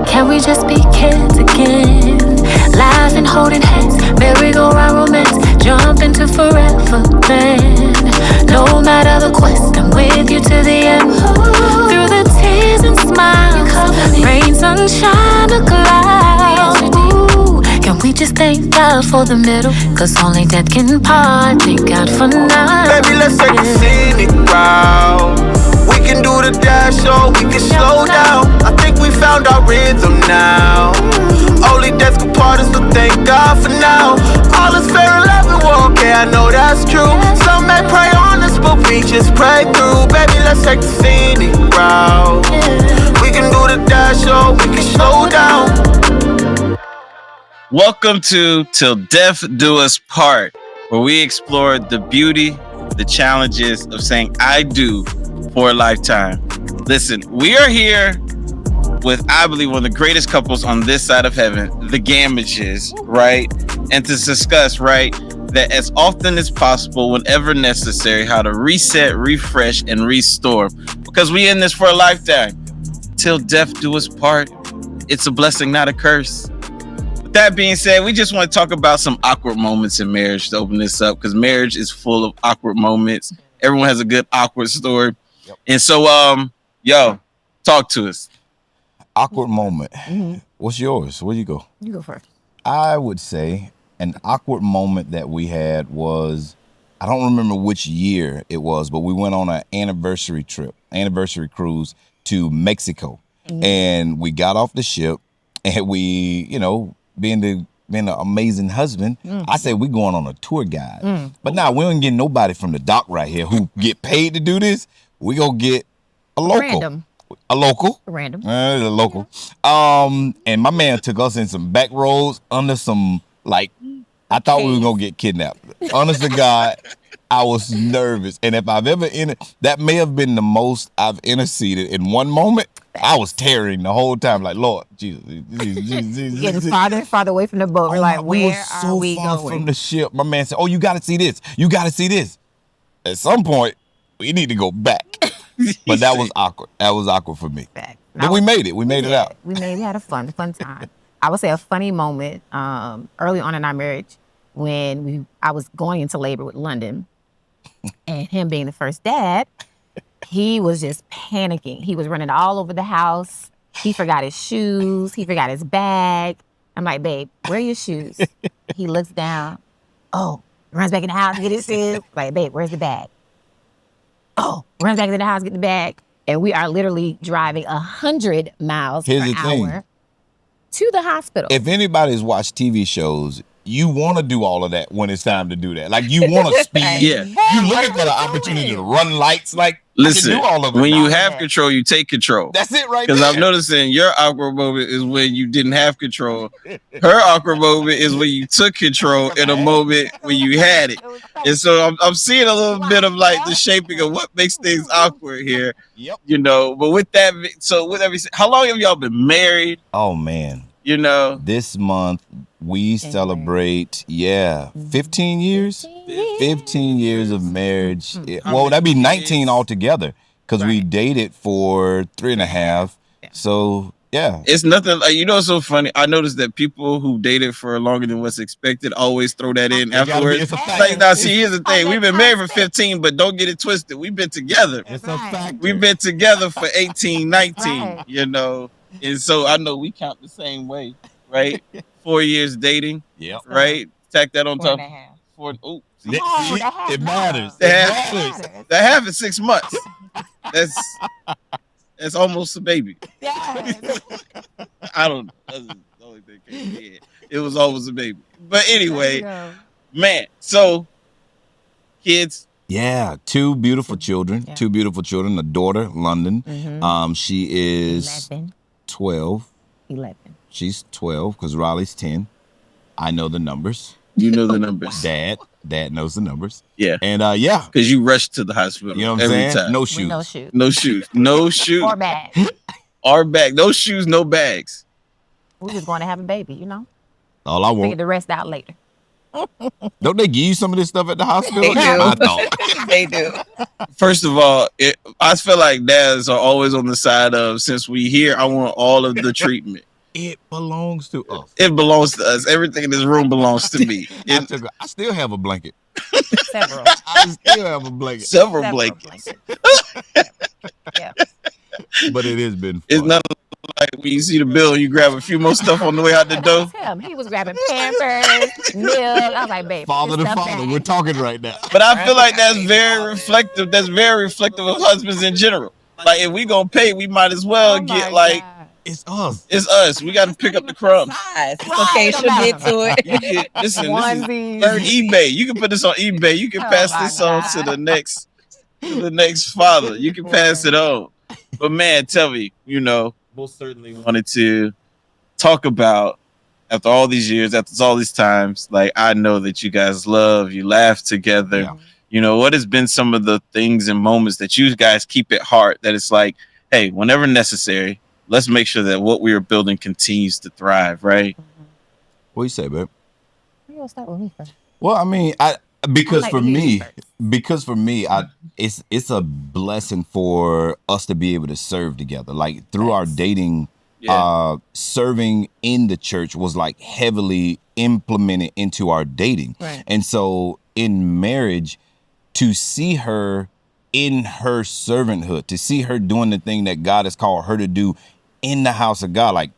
Can we just be kids again? Laughing, holding hands, merry-go-round romance, jump into forever then. No matter the quest, I'm with you to the end. Through the tears and smiles, rain, sunshine, or clouds. Ooh, can we just thank God for the middle? Cause only death can part. Thank God for now. Baby, let's take a scenic route. We can do the dash, or we can slow down. I think we found our rhythm now. Only death can part us, so thank God for now. All is fair in love and war, okay, I know that's true. Some may pray on us, but we just pray through. Baby, let's take the scenic route. We can do the dash, or we can slow down. Welcome to Till Death Do Us Part, where we explore the beauty, the challenges of saying I do for a lifetime. Listen, we are here with, I believe, one of the greatest couples on this side of heaven, the Gammages, right? And to discuss, right, that as often as possible, whenever necessary, how to reset, refresh, and restore. Because we in this for a lifetime. Till death do us part. It's a blessing, not a curse. With that being said, we just want to talk about some awkward moments in marriage to open this up, because marriage is full of awkward moments. Everyone has a good awkward story. Yep. And so, yo, talk to us. Awkward moment. Mm-hmm. What's yours? Where you go? You go first. I would say an awkward moment that we had was, I don't remember which year it was, but we went on an anniversary cruise to Mexico. Mm-hmm. And we got off the ship and we, being the amazing husband, I said we going on a tour guide. But now we don't get nobody from the dock right here who get paid to do this. We gonna get a local. Random. A local. Random. A local. And my man took us in some back roads under some, I thought we were going to get kidnapped. Honest to God, I was nervous. And if I've ever that may have been the most I've interceded in one moment. I was tearing the whole time, like, Lord, Jesus. Getting farther and farther away from the boat. We're like, where are we going? From the ship. My man said, oh, you got to see this. You got to see this. At some point, we need to go back. But that was awkward. That was awkward for me. But we made it. We made it out. We had a fun time. I would say a funny moment early on in our marriage when I was going into labor with Londyn, and him being the first dad, he was just panicking. He was running all over the house. He forgot his shoes. He forgot his bag. I'm like, babe, where are your shoes? He looks down. Oh, runs back in the house to get his shoes. Like, babe, where's the bag? Oh, runs back into the house, get the bag. And we are literally driving 100 miles per hour to the hospital. If anybody's watched TV shows, you want to do all of that when it's time to do that. Like, you want to speed. Yeah. You're looking for the opportunity to run lights. Like, listen, I can do all of it when now. you have control, you take control. That's it right there. Because I'm noticing your awkward moment is when you didn't have control. Her awkward moment is when you took control in a moment when you had it. And so I'm seeing a little bit of the shaping of what makes things awkward here. Yep. But with that, so with everything, how long have y'all been married? Oh, man. This month we celebrate, 15 years. 15 years of marriage. Well, that'd be 19 altogether because we dated for 3.5. So, yeah. It's nothing it's so funny. I noticed that people who dated for longer than what's expected always throw that in afterwards. Here's the thing. We've been married for 15, but don't get it twisted. We've been together. It's a fact. We've been together for 18, 19, And so I know we count the same way, right? 4 years dating, right? Tack that on top. 4.5. It matters. That half is 6 months. That's almost a baby. Yes. I don't know. That's the only thing that came to my head. It was always a baby. But anyway, man, so kids. Yeah, 2 beautiful children. Yeah. 2 beautiful children. A daughter, Londyn. Mm-hmm. She is 11. 11. She's 12 because Ryley's 10. I know the numbers. You know the numbers. Dad knows the numbers. Yeah. And because you rushed to the hospital. You know what I'm saying? Time. No shoes. No shoes. No shoes. Or bag. Or bag. No shoes, no bags. We're just going to have a baby, All I want. Figure the rest out later. Don't they give you some of this stuff at the hospital? They do. I thought. They do. First of all, I feel like dads are always on the side of, since we here, I want all of the treatment. It belongs to us. It belongs to us. Everything in this room belongs to me. I still have a blanket. Several. I still have a blanket. Several blankets. Yeah. But it has been fun. It's not like when you see the bill, you grab a few more stuff on the way out the door. Him. He was grabbing Pampers, milk. I was like, babe, Father to this stuff father. back. We're talking right now. But I feel like that's very reflective. That's very reflective of husbands in general. Like, if we gonna pay, we might as well Oh get my like God. It's us. it's us. We got to pick up the crumbs. Size. It's okay. She'll get to it. You can listen. Onesies. This is eBay. You can put this on eBay. You can Oh pass my this on to God. the next father. You can pass it on. But man, tell me, most certainly wanted to talk about, after all these years, after all these times, like, I know that you guys you laugh together. Yeah. What has been some of the things and moments that you guys keep at heart, that it's like, hey, whenever necessary, let's make sure that what we are building continues to thrive, right? What you say, babe? You gonna start with me first. Well, I mean, because I'd for like to hear you me, first. it's a blessing for us to be able to serve together. Like, through our dating, serving in the church was like heavily implemented into our dating. Right. And so in marriage, to see her in her servanthood, to see her doing the thing that God has called her to do in the house of God, like,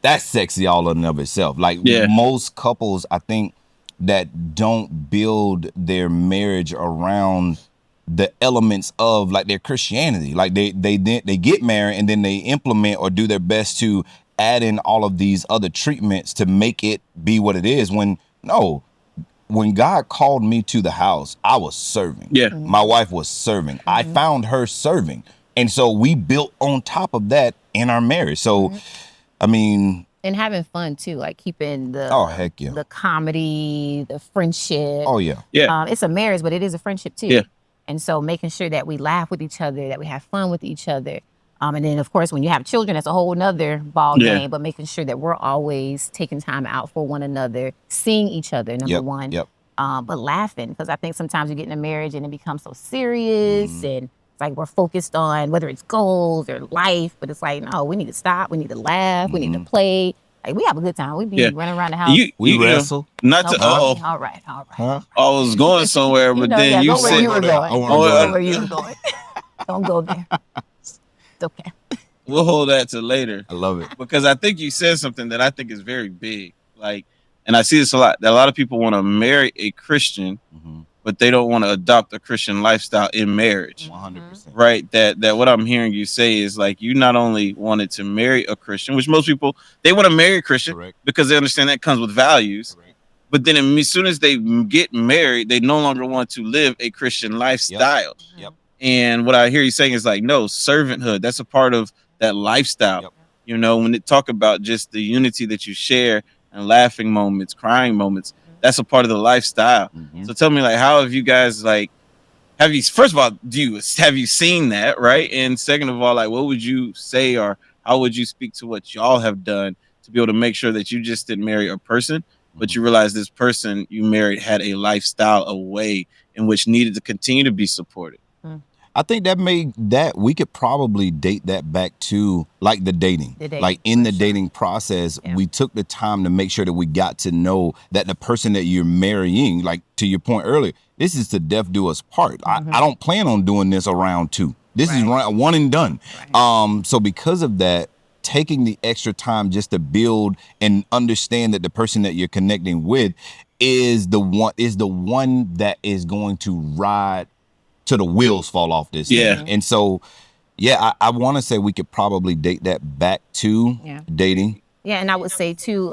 that's sexy all in and of itself. Like, most couples, I think, that don't build their marriage around the elements of like their Christianity. Like, they get married and then they implement or do their best to add in all of these other treatments to make it be what it is. When God called me to the house, I was serving. Yeah. My wife was serving. I found her serving. And so we built on top of that in our marriage. So, I mean, And having fun too, like keeping the heck yeah. the comedy, the friendship. Oh yeah. Yeah. It's a marriage, but it is a friendship too. Yeah. And so making sure that we laugh with each other, that we have fun with each other. And then of course when you have children, that's a whole nother ball game. But making sure that we're always taking time out for one another, seeing each other, number one. Yep. But laughing, because I think sometimes you get in a marriage and it becomes so serious and it's like we're focused on whether it's goals or life, but it's like, no, we need to stop, we need to laugh, we need to play. Like, we have a good time. We be running around the house. We wrestle. Not to All right. Huh? I was going somewhere, but then you go where said you were going. I wanna Go go where you were going. Don't go there. It's okay. we'll hold that to later. I love it. Because I think you said something that I think is very big. Like, and I see this a lot, that a lot of people want to marry a Christian, but they don't want to adopt a Christian lifestyle in marriage. 100%. Right? That what I'm hearing you say is like, you not only wanted to marry a Christian, which most people, they want to marry a Christian Correct. because they understand that comes with values. Correct. But then as soon as they get married, they no longer want to live a Christian lifestyle. Yep. And what I hear you saying is like, no, servanthood, that's a part of that lifestyle. Yep. When they talk about just the unity that you share and laughing moments, crying moments, that's a part of the lifestyle. So tell me, like, how have you guys, like, first of all, have you seen that, right? And second of all, like, what would you say, or how would you speak to what y'all have done to be able to make sure that you just didn't marry a person, but you realized this person you married had a lifestyle, a way in which needed to continue to be supported? I think that we could probably date that back to like the dating. Like, in the dating process, we took the time to make sure that we got to know that the person that you're marrying, like to your point earlier, this is to death do us part. I don't plan on doing this around two. This is one and done. So because of that, taking the extra time just to build and understand that the person that you're connecting with is the one that is going to ride till the wheels fall off this thing. And so, I want to say we could probably date that back to dating. Yeah, and I would say too,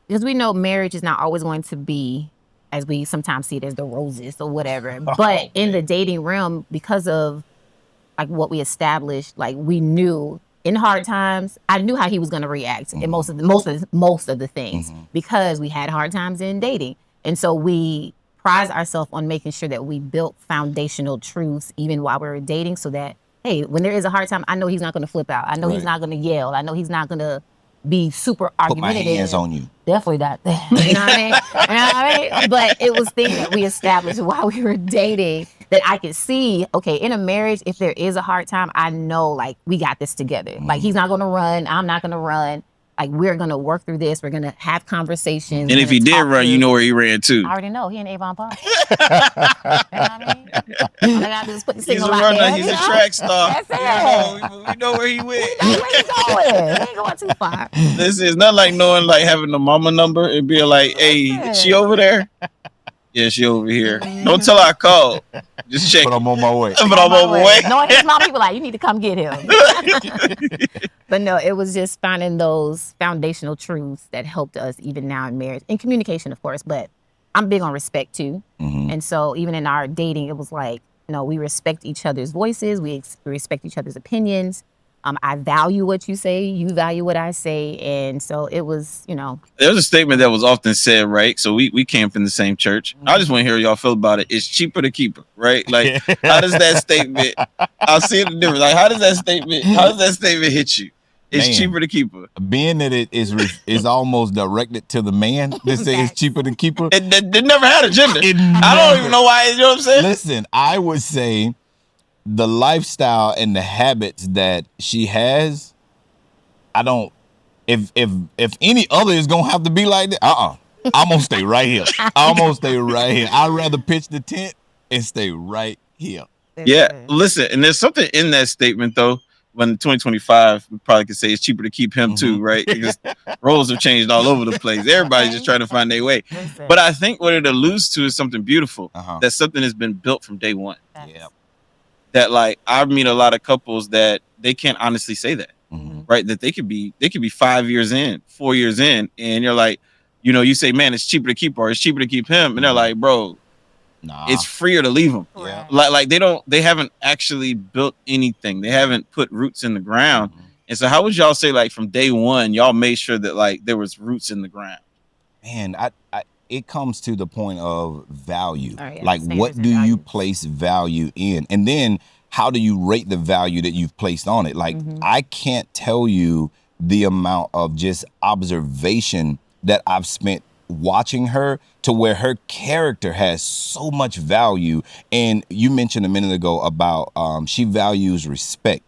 because we know marriage is not always going to be, as we sometimes see it, as the roses or whatever. But in the dating realm, because of like what we established, like we knew in hard times, I knew how he was going to react in most of the things because we had hard times in dating, and so we prize ourselves on making sure that we built foundational truths even while we were dating, so that, hey, when there is a hard time, I know he's not going to flip out. I know he's not going to yell. I know he's not going to be super Put my argumentative. hands on you. Definitely not that. You know what I mean? You know what I mean? But it was things that we established while we were dating that I could see, okay, in a marriage, if there is a hard time, I know like we got this together. Like he's not gonna run, I'm not gonna run. Like we're gonna work through this. We're gonna have conversations. And if he did run, you know where he ran to. I already know. He in Avon Park. You know what I mean? All I gotta do is put the He's signal a out runner. there, He's you a know? track star. That's it. We know where he went. We know where he going. He ain't going too far. This is not like knowing, like having the mama number and being like, "Hey, she over there? Yeah, she over here. Don't tell her I called. Just check. But I'm on my way. But I'm on my way." No, his mom people like, you need to come get him. But no, it was just finding those foundational truths that helped us even now in marriage and communication, of course. But I'm big on respect too. And so even in our dating, it was like, you know, we respect each other's voices. We respect each other's opinions. I value what you say. You value what I say. And so it was, you know. There's a statement that was often said, right? So we came from the same church. I just want to hear y'all feel about it. It's cheaper to keep her, right? Like, how does that statement, I'll see the difference. Like, how does that statement hit you? It's cheaper to keep her. Being that it is almost directed to the man, they say it's cheaper to keep her. It never had a gender. I don't even know why, you know what I'm saying? Listen, I would say the lifestyle and the habits that she has, I don't, if any other is gonna have to be like that, I'm gonna stay right here. I'm gonna stay right here. I'd rather pitch the tent and stay right here. Yeah, listen, and there's something in that statement though. When 2025, we probably could say it's cheaper to keep him too, right? Because roles have changed all over the place. Everybody's just trying to find their way. But I think what it alludes to is something beautiful. That something has been built from day one. Yeah. That like I meet a lot of couples that they can't honestly say that, right? That they could be 5 years in, 4 years in, and you're like, you know, you say, man, it's cheaper to keep her, it's cheaper to keep him, and they're like, bro, it's freer to leave them. Yeah. Like they haven't actually built anything. They haven't put roots in the ground. And so how would y'all say like from day one, y'all made sure that like there was roots in the ground? Man, it comes to the point of value. Right, like what do you place value in? And then how do you rate the value that you've placed on it? Like I can't tell you the amount of just observation that I've spent watching her to where her character has so much value. And you mentioned a minute ago about she values respect.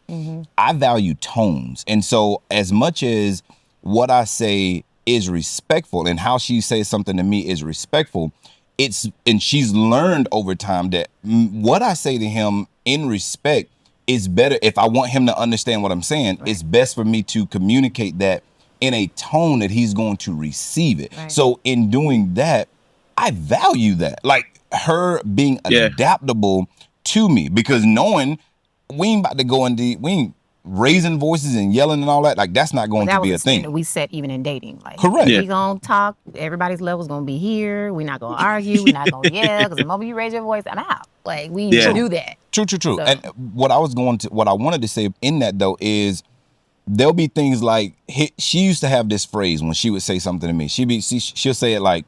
I value tones. And so as much as what I say is respectful and how she says something to me is respectful, and she's learned over time that what I say to him in respect is better. If I want him to understand what I'm saying, it's best for me to communicate that in a tone that he's going to receive it. So in doing that, I value that. Like her being adaptable to me, because knowing we ain't about to go in we ain't raising voices and yelling and all that. Like that's not going to be a thing. That we set even in dating. Like, correct. We gonna talk. Everybody's level's gonna be here. We're not gonna argue. We're not gonna yell. Because the moment you raise your voice, I'm out. Like we do that. True. So. And what I wanted to say in that though is, there'll be things like she used to have this phrase when she would say something to me. She'll say it like,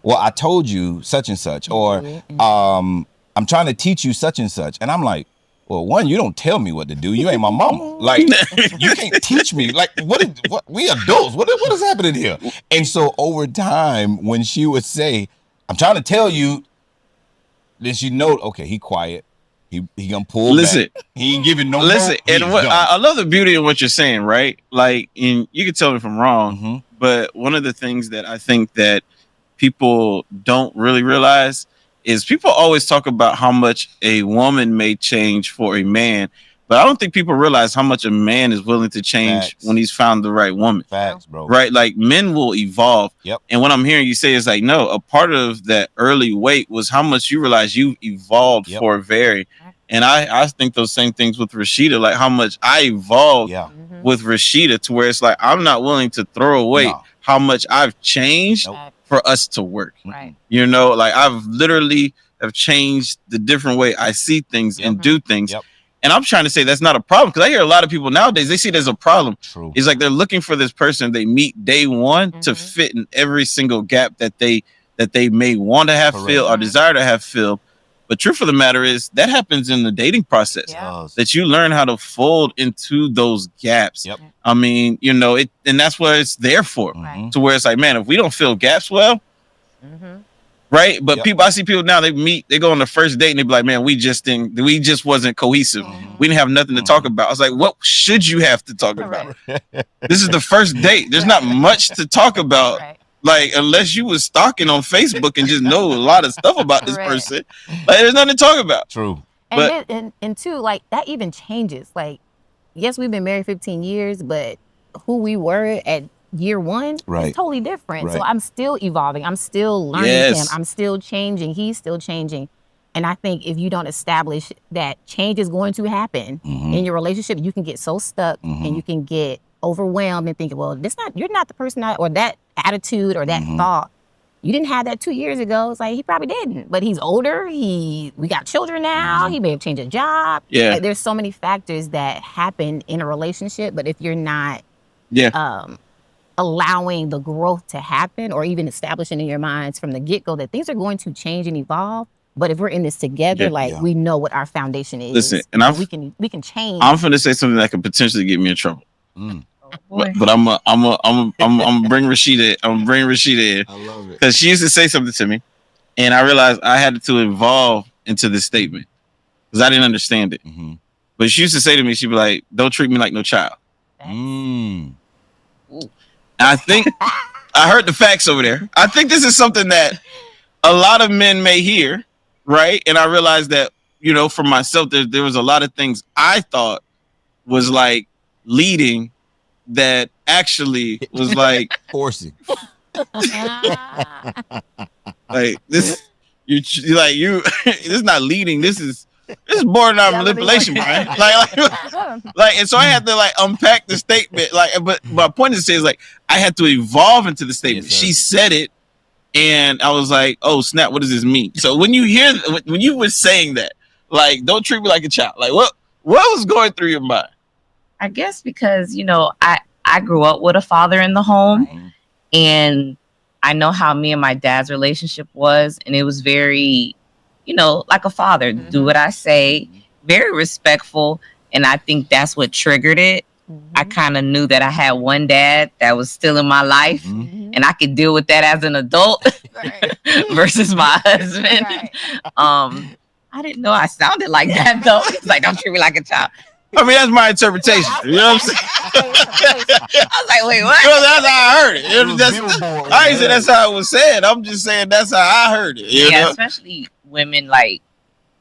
well, I told you such and such, or I'm trying to teach you such and such. And I'm like, well, one, you don't tell me what to do. You ain't my mama. Like, you can't teach me. Like, what we adults, what is happening here? And so over time, when she would say, I'm trying to tell you, then she know, okay, he quiet. He gonna pull back. He ain't giving no. Listen, and I love the beauty of what you're saying, right? Like, and you can tell me if I'm wrong, but one of the things that I think that people don't really realize is people always talk about how much a woman may change for a man, but I don't think people realize how much a man is willing to change when he's found the right woman. Facts, bro. Right? Like men will evolve. Yep. And what I'm hearing you say is like, no, a part of that early wait was how much you realize you evolved for a very. And I think those same things with Rashida, like how much I evolved with Rashida to where it's like, I'm not willing to throw away how much I've changed for us to work. Right. You know, like I've literally have changed the different way I see things and do things. And I'm trying to say that's not a problem, because I hear a lot of people nowadays, they see it as a problem. True. It's like they're looking for this person they meet day one to fit in every single gap that they may want to have filled or desire to have filled. But truth of the matter is that happens in the dating process. Yeah. That you learn how to fold into those gaps. Yep. I mean, you know, and that's what it's there for. Mhm. To where it's like, man, if we don't fill gaps well, right? But Yep. I see people now, they go on the first date and they be like, man, we just wasn't cohesive. We didn't have nothing to talk about. I was like, what should you have to talk about? This is the first date. There's not much to talk about. Right. Like, unless you was stalking on Facebook and just know a lot of stuff about this Right. person, like, there's nothing to talk about. True. And two, like that even changes. Like, yes, we've been married 15 years, but who we were at year one Right. is totally different. So Right. I'm still evolving. I'm still learning Yes. him. I'm still changing. He's still changing. And I think if you don't establish that change is going to happen in your relationship, you can get so stuck and you can get overwhelmed and think, well, you're not the person or that attitude or that thought. You didn't have that 2 years ago. It's like he probably didn't, but he's older. We got children now. He may have changed a job. Yeah. Like, there's so many factors that happen in a relationship, but if you're not allowing the growth to happen or even establishing in your minds from the get-go that things are going to change and evolve, but if we're in this together, we know what our foundation is. Listen, and we can change. I'm finna say something that could potentially get me in trouble. Boy. But I'm gonna bring Rashida. I'm gonna bring Rashida in I love it. because she used to say something to me, and I realized I had to evolve into this statement because I didn't understand it. But she used to say to me, she'd be like, "Don't treat me like no child." Mm. And I think I heard the facts over there. I think this is something that a lot of men may hear, right? And I realized that, you know, for myself, there was a lot of things I thought was like leading that actually was like Forcing. like this. This is not leading. This is borderline manipulation, Brian. Like, and so I had to like unpack the statement. Like, but my point is like I had to evolve into the statement. Yes, sir. She said it, and I was like, "Oh snap! What does this mean?" So when you were saying that, like, don't treat me like a child. Like, what was going through your mind? I guess because, you know, I grew up with a father in the home, and I know how me and my dad's relationship was, and it was very, you know, like a father, do what I say, very respectful, and I think that's what triggered it. I kind of knew that I had one dad that was still in my life, and I could deal with that as an adult versus my husband. I didn't know I sounded like that though. It's like, don't treat me like a child. I mean, that's my interpretation. You know what I'm saying? I was like, wait, what? You know, that's how I heard it. I ain't say that's how it was said. I'm just saying that's how I heard it. You know? Especially women, like,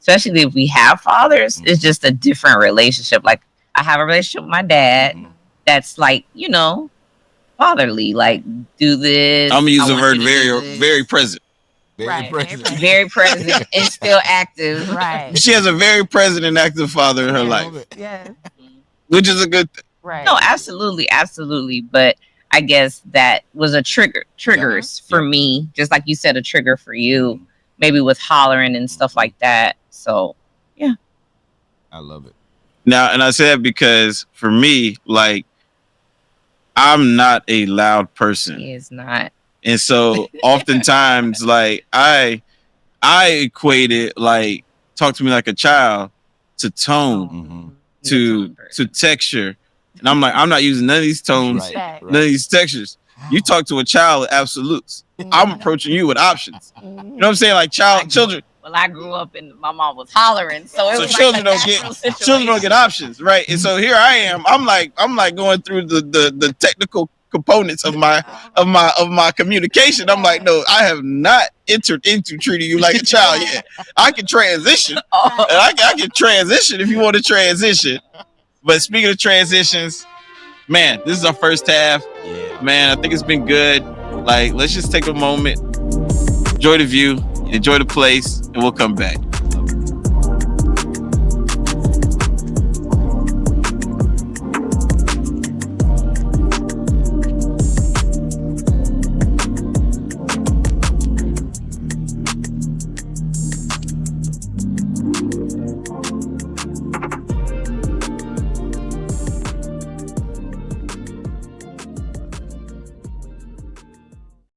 especially if we have fathers, it's just a different relationship. Like, I have a relationship with my dad that's like, you know, fatherly. Like, do this. I'm gonna use I the want word you to do very, this. very present. Very present and still active. Right. She has a very present and active father in her life, Yes. which is a good thing. Right. No, absolutely. But I guess that was a triggers for me, just like you said, a trigger for you, maybe with hollering and stuff like that. So, yeah. I love it. Now, and I say that because for me, like, I'm not a loud person. He is not. And so oftentimes, like, I equated like talk to me like a child to tone, to texture. And I'm like, I'm not using none of these tones, Right. none of these textures. You talk to a child with absolutes. I'm approaching you with options. You know what I'm saying? Like children. Well, I grew up and my mom was hollering, so it was children like don't get options, right? And so here I am. I'm like going through the technical components of my communication. I'm like, no, I have not entered into treating you like a child yet. I can transition. And I can transition if you want to transition. But speaking of transitions, man, this is our first half. Yeah. Man, I think it's been good. Like, let's just take a moment, enjoy the view, enjoy the place, and we'll come back.